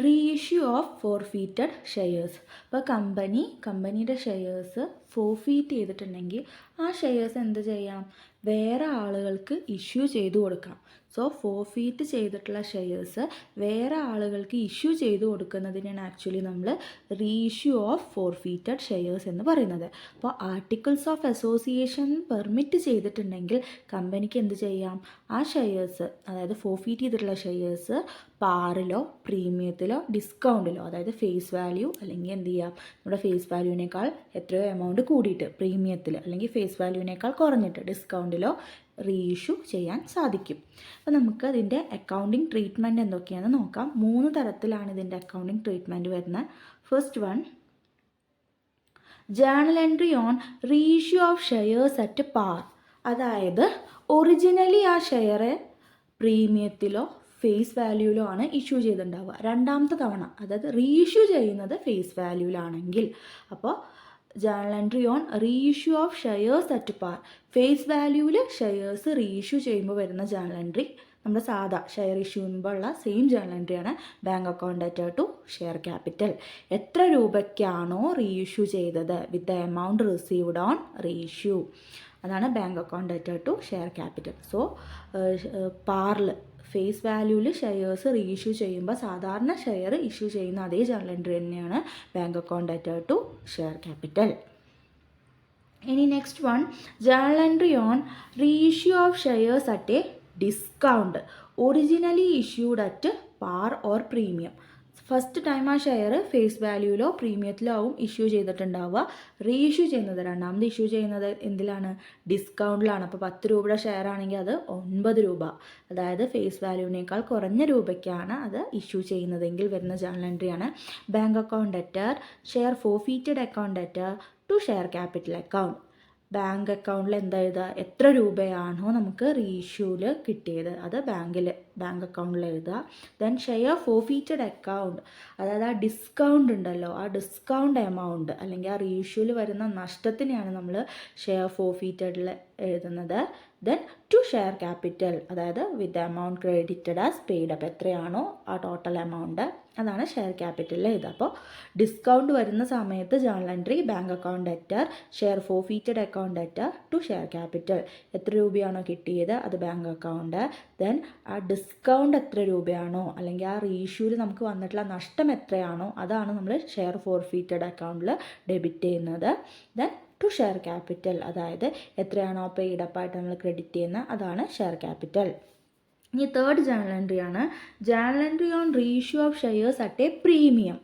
Reissue of forfeited shares. ഇപ്പോൾ കമ്പനിയുടെ shares forfeit ചെയ്തിട്ടുണ്ടെങ്കിൽ ആ ഷെയർസ് എന്ത് ചെയ്യാം, വേറെ ആളുകൾക്ക് ഇഷ്യൂ ചെയ്തു കൊടുക്കാം. സോ ഫോർഫീറ്റ് ചെയ്തിട്ടുള്ള ഷെയർസ് വേറെ ആളുകൾക്ക് ഇഷ്യൂ ചെയ്തു കൊടുക്കുന്നതിനാണ് ആക്ച്വലി നമ്മൾ റീഇഷ്യൂ ഓഫ് ഫോർഫീറ്റഡ് ഷെയർസ് എന്ന് പറയുന്നത്. അപ്പോൾ ആർട്ടിക്കിൾസ് ഓഫ് അസോസിയേഷൻ പെർമിറ്റ് ചെയ്തിട്ടുണ്ടെങ്കിൽ കമ്പനിക്ക് എന്ത് ചെയ്യാം, ആ ഷെയർസ്, അതായത് ഫോർഫീറ്റ് ചെയ്തിട്ടുള്ള ഷെയർസ് പാറിലോ പ്രീമിയത്തിലോ ഡിസ്കൗണ്ടിലോ, അതായത് ഫേസ് വാല്യൂ അല്ലെങ്കിൽ എന്ത് ചെയ്യാം, നമ്മുടെ ഫേസ് വാല്യൂവിനേക്കാൾ എത്രയോ എമൗണ്ട് കൂടിയിട്ട് പ്രീമിയത്തിൽ അല്ലെങ്കിൽ ഫേസ് വാല്യൂവിനേക്കാൾ കുറഞ്ഞിട്ട് ഡിസ്കൗണ്ടിലോ റീഇഷ്യൂ ചെയ്യാൻ സാധിക്കും. അപ്പോൾ നമുക്ക് അതിൻ്റെ അക്കൗണ്ടിങ് ട്രീറ്റ്മെൻറ്റ് എന്തൊക്കെയാണെന്ന് നോക്കാം. 3 തരത്തിലാണ് ഇതിൻ്റെ അക്കൗണ്ടിങ് ട്രീറ്റ്മെൻറ്റ് വരുന്നത്. First one, journal entry on reissue of shares at par. അതായത് ഒറിജിനലി ആ ഷെയർ പ്രീമിയത്തിലോ ഫേസ് വാല്യൂവിലോ ആണ് ഇഷ്യൂ ചെയ്തിട്ടുണ്ടാവുക. രണ്ടാമത്തെ തവണ, അതായത് റീഇഷ്യൂ ചെയ്യുന്നത് ഫേസ് വാല്യൂവിലാണെങ്കിൽ, അപ്പോൾ journal entry on reissue of shares at par, face വാല്യൂവിൽ ഷെയർസ് റീഇഷ്യൂ ചെയ്യുമ്പോൾ വരുന്ന ജേണൽ എൻട്രി നമ്മുടെ സാധാ ഷെയർ ഇഷ്യൂ ചെയ്യുമ്പോൾ ഉള്ള സെയിം ജേണൽ എൻട്രിയാണ് bank account debtor to share capital. എത്ര രൂപയ്ക്കാണോ റീഇഷ്യൂ ചെയ്തത് with the amount received on reissue, അതാണ് bank account debtor to share capital. So പാറിൽ ഫേസ് വാല്യൂവിൽ ഷെയർസ് റീഇഷ്യൂ ചെയ്യുമ്പോൾ സാധാരണ ഷെയർ ഇഷ്യൂ ചെയ്യുന്ന അതേ ജേണൽ എൻട്രി തന്നെയാണ് bank account debtor to share capital. ഇനി next one, journal entry on reissue of shares at a discount originally issued at par or premium. First time ആ share face വാല്യൂവിലോ പ്രീമിയത്തിലോ ആവും issue ചെയ്തിട്ടുണ്ടാവുക. Reissue ചെയ്യുന്നത്, രണ്ടാമത് issue ചെയ്യുന്നത് എന്തിലാണ്, ഡിസ്കൗണ്ടിലാണ്. അപ്പോൾ 10 രൂപയുടെ share ആണെങ്കിൽ അത് 9 രൂപ, അതായത് ഫേസ് വാല്യൂവിനേക്കാൾ കുറഞ്ഞ രൂപയ്ക്കാണ് അത് ഇഷ്യൂ ചെയ്യുന്നതെങ്കിൽ വരുന്ന ജേണൽ എൻട്രിയാണ് bank account debtor share forfeited account debtor to share capital account. Bank അക്കൗണ്ടിൽ എന്താ എഴുതുക, എത്ര രൂപയാണോ നമുക്ക് റീഇഷ്യൂവിൽ കിട്ടിയത് അത് ബാങ്ക് അക്കൗണ്ടിൽ എഴുതുക. ദെൻ ഷെയർ ഫോർഫീറ്റഡ് അക്കൗണ്ട്, അതായത് ആ ഡിസ്കൗണ്ട് ഉണ്ടല്ലോ, ആ ഡിസ്കൗണ്ട് എമൗണ്ട് അല്ലെങ്കിൽ ആ റീഇഷ്യൂവിൽ വരുന്ന നഷ്ടത്തിനെയാണ് നമ്മൾ ഷെയർ ഫോർഫീറ്റഡിൽ എഴുതുന്നത്. ദെൻ ടു ഷെയർ ക്യാപിറ്റൽ, അതായത് with amount credited as paid up, എത്രയാണോ ആ ടോട്ടൽ എമൗണ്ട് അതാണ് ഷെയർ ക്യാപിറ്റലിൽ എഴുതുക. അപ്പോൾ ഡിസ്കൗണ്ട് വരുന്ന സമയത്ത് journal entry bank account debtor share forfeited account debtor to share capital, എത്ര രൂപയാണോ കിട്ടിയത് അത് ബാങ്ക് അക്കൗണ്ട്. ദെൻ ആ ഡിസ്കൗണ്ട് എത്ര രൂപയാണോ അല്ലെങ്കിൽ ആ റീഇഷ്യൂവിൽ നമുക്ക് വന്നിട്ടുള്ള നഷ്ടം എത്രയാണോ അതാണ് നമ്മൾ ഷെയർ ഫോർഫീറ്റഡ് അക്കൗണ്ടിൽ ഡെബിറ്റ് ചെയ്യുന്നത്. ദെൻ ടു ഷെയർ ക്യാപിറ്റൽ, അതായത് എത്രയാണോ പെയ്ഡ് അപ്പായിട്ട് നമ്മൾ ക്രെഡിറ്റ് ചെയ്യുന്നത് അതാണ് ഷെയർ ക്യാപിറ്റൽ. ഇനി തേർഡ് ജേണൽ എൻട്രിയാണ് journal entry on reissue of shares at a premium.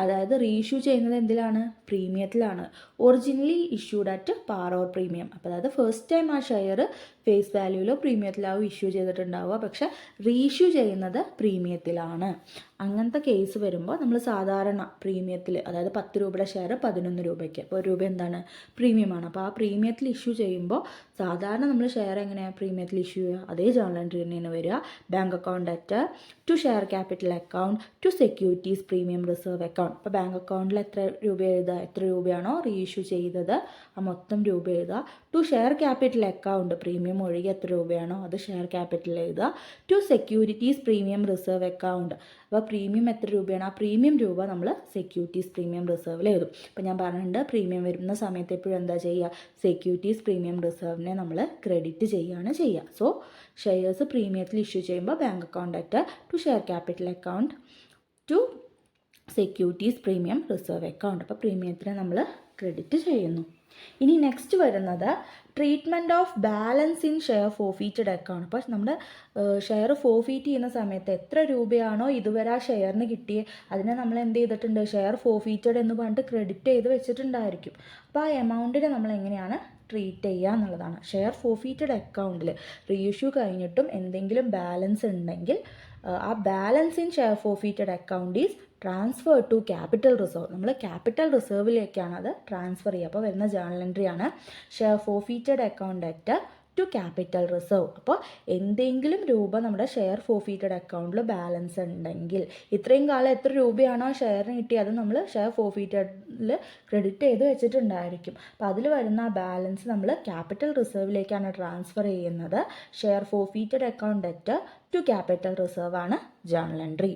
അതായത് റീഇഷ്യൂ ചെയ്യുന്നത് എന്തിലാണ്, പ്രീമിയത്തിലാണ്. Originally issued at par or premium. അപ്പോൾ അതായത് ഫസ്റ്റ് ടൈം ആ ഷെയർ ഫേസ് വാല്യൂവിലോ പ്രീമിയത്തിലാവും ഇഷ്യൂ ചെയ്തിട്ടുണ്ടാവുക, പക്ഷേ റീഇഷ്യൂ ചെയ്യുന്നത് പ്രീമിയത്തിലാണ്. അങ്ങനത്തെ കേസ് വരുമ്പോൾ നമ്മൾ സാധാരണ പ്രീമിയത്തിൽ, അതായത് 10 രൂപയുടെ ഷെയർ 11 രൂപയ്ക്ക്, അപ്പോൾ 1 രൂപ എന്താണ്, പ്രീമിയമാണ്. അപ്പോൾ ആ പ്രീമിയത്തിൽ ഇഷ്യൂ ചെയ്യുമ്പോൾ സാധാരണ നമ്മൾ ഷെയർ എങ്ങനെയാണ് പ്രീമിയത്തിൽ ഇഷ്യൂ ചെയ്യുക, അതേ ജേണൽ എൻട്രി തന്നെയാണ് വരിക. Bank account debtor to share capital account to securities premium reserve account. അപ്പോൾ ബാങ്ക് അക്കൗണ്ടിൽ എത്ര രൂപ എഴുതുക, എത്ര രൂപയാണോ റീഇഷ്യൂ ചെയ്തത് ആ മൊത്തം രൂപ എഴുതുക. To share capital account, premium ഒഴികെ എത്ര രൂപയാണോ അത് ഷെയർ ക്യാപിറ്റൽ എഴുതുക. To securities premium reserve account, അപ്പോൾ പ്രീമിയം എത്ര രൂപയാണ് ആ പ്രീമിയം രൂപ നമ്മൾ സെക്യൂരിറ്റീസ് പ്രീമിയം റിസർവിൽ എഴുതും. അപ്പോൾ ഞാൻ പറഞ്ഞിട്ടുണ്ട് പ്രീമിയം വരുന്ന സമയത്ത് എപ്പോഴും എന്താ ചെയ്യുക, സെക്യൂരിറ്റീസ് പ്രീമിയം റിസർവിനെ നമ്മൾ ക്രെഡിറ്റ് ചെയ്യുകയാണ് ചെയ്യുക. സോ ഷെയർസ് പ്രീമിയത്തിൽ ഇഷ്യൂ ചെയ്യുമ്പോൾ bank account debtor to share capital account to securities premium reserve account, അപ്പോൾ പ്രീമിയത്തിനെ നമ്മൾ ക്രെഡിറ്റ് ചെയ്യുന്നു. ഇനി നെക്സ്റ്റ് വരുന്നത് treatment of balance in share forfeited account. അപ്പോൾ നമ്മുടെ ഷെയർ ഫോർഫീറ്റ് ചെയ്യുന്ന സമയത്ത് എത്ര രൂപയാണോ ഇതുവരെ ആ ഷെയറിന് കിട്ടിയത് അതിനെ നമ്മൾ എന്ത് ചെയ്തിട്ടുണ്ട്, ഷെയർ ഫോർഫീറ്റഡ് എന്ന് പറഞ്ഞിട്ട് ക്രെഡിറ്റ് ചെയ്ത് വെച്ചിട്ടുണ്ടായിരിക്കും. അപ്പോൾ ആ എമൗണ്ടിനെ നമ്മൾ എങ്ങനെയാണ് ട്രീറ്റ് ചെയ്യുക എന്നുള്ളതാണ്. ഷെയർ ഫോർഫീറ്റഡ് അക്കൗണ്ടിൽ റീഇഷ്യൂ കഴിഞ്ഞിട്ടും എന്തെങ്കിലും ബാലൻസ് ഉണ്ടെങ്കിൽ ആ balance in share forfeited account is transfer to capital reserve. നമ്മൾ ക്യാപിറ്റൽ റിസർവിലേക്കാണ് അത് ട്രാൻസ്ഫർ ചെയ്യുക. അപ്പോൾ വരുന്ന ജേണൽ എൻട്രിയാണ് share forfeited account debtor to capital reserve. അപ്പോൾ എന്തെങ്കിലും രൂപ നമ്മുടെ ഷെയർ ഫോർഫീറ്റഡ് അക്കൗണ്ടിൽ ബാലൻസ് ഉണ്ടെങ്കിൽ ഇത്രയും കാലം എത്ര രൂപയാണോ ഷെയറിന് കിട്ടിയത് അത് നമ്മൾ ഷെയർ ഫോർഫീറ്റഡിൽ ക്രെഡിറ്റ് ചെയ്ത് വെച്ചിട്ടുണ്ടായിരിക്കും. അപ്പോൾ അതിൽ വരുന്ന ആ ബാലൻസ് നമ്മൾ ക്യാപിറ്റൽ റിസർവിലേക്കാണ് ട്രാൻസ്ഫർ ചെയ്യുന്നത്. Share forfeited account debtor to capital reserve ആണ് ജേണൽ എൻട്രി.